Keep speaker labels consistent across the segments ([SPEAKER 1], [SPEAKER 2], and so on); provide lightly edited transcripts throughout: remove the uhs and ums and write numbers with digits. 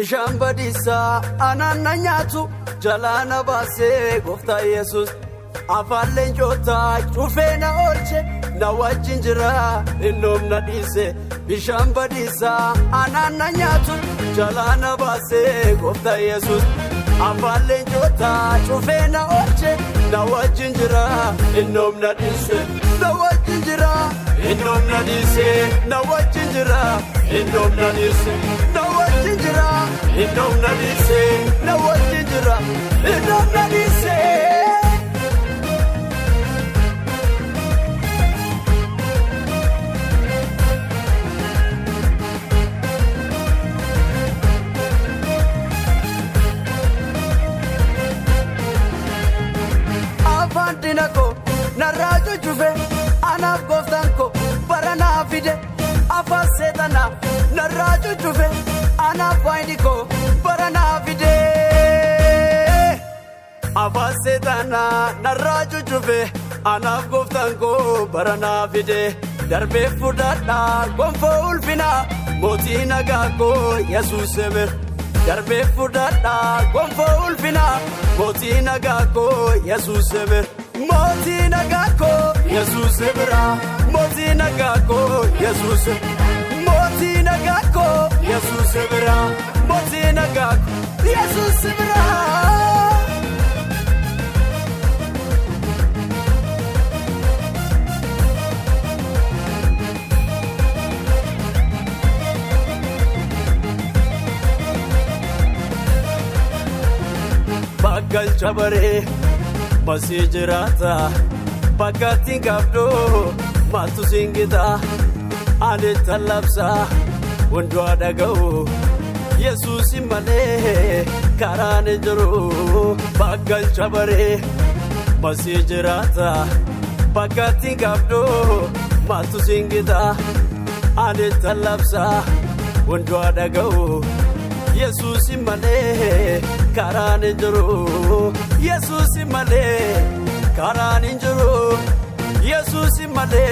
[SPEAKER 1] bishaan badiisaa aannan nyaatu jalaana baasee gooftaa Yesuus afaan leencotaa cufee na oolche na wajjin jira innoom na dhiise bishaan badiisaa aannan nyaatu jalaana baasee gooftaa Yesuus afaan leencotaa cufee na oolche na wajjin jira innoom na dhiise na wajjin jira innoom na dhiise na wajjin jira innoom na dhiise na wajjin jira innoom na dhiise na wajjin jira innoom na dhiise. Dinako narraaju juve anaaf gooftanko baranaa fide afaan seetana narraaju juve anaaf waayidiko baranaa fide afaan seetana narraaju juve anaaf gooftanko baranaa fide darbee fudhadhaa gonfoo ulfinaa mootii nagaakoo Yesuus eber darbee fudhadhaa gonfoo ulfinaa mootii nagaakoo Yesuus eber Moti nagako Yesus ebra Moti nagako Yesus Moti nagako Yesus ebra Moti nagako Yesus ebra Bagal chabare Masih jirata Bakati gabdo Matu singita Ane talapsa Wando adagau Yesus imale Karane juru Bagal chabare Masih jirata Bakati gabdo Matu singita Ane talapsa Wando adagau Yesus imale Karane juru Yesus imale Karane juru Yesus imale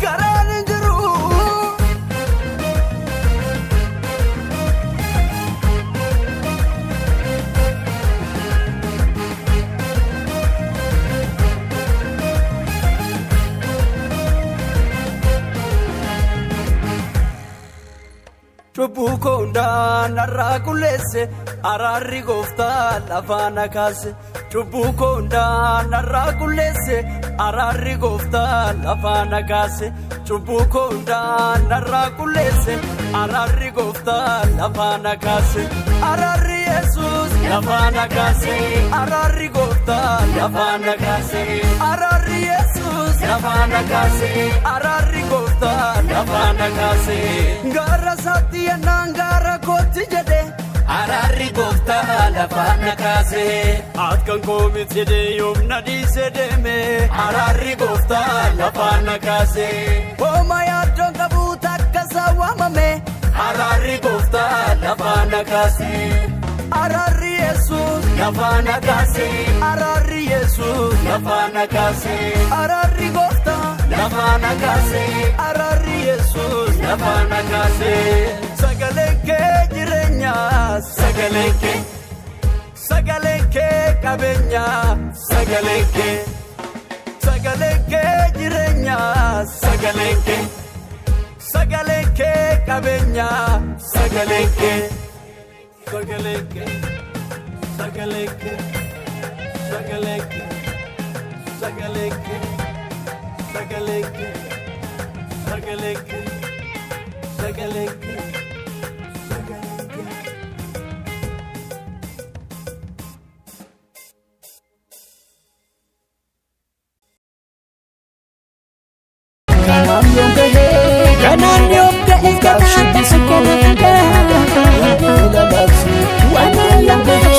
[SPEAKER 1] Karane juru Chubbu konda narra kulese ararri gooftaa lafana kaase Chubbu konda narra kulese ararri gooftaa lafana kaase Chubbu konda narra kulese ararri gooftaa lafana kaase Ararri Yesus lafana kaase ararri gooftaa lafana kaase Ararri Yesus lafana kaase ararri gooftaa lafana kaase Gara sati nangara koti jede Ararri gooftaa lafana kaase Atkan komit jede yomna dhiise deeme Ararri gooftaa lafana kaase Homa yaaddoon qabu takka sawwamame Ararri gooftaa lafana kaase Ararri Yesus lafana kaase Ararri Yesus lafana kaase Ararri gooftaa lafana kaase Ararri Yesus lafana kaase Sagaleke jirenya Sagaleke Sagaleke kabenya Sagaleke Sagaleke jirenya Sagaleke Sagaleke kabenya Sagaleke Sagaleke Sagaleke Sagaleke Sagaleke Sagaleke Sagaleke Sagaleke
[SPEAKER 2] Kanan yom kahe kanan kanan kanan Wana yom kahe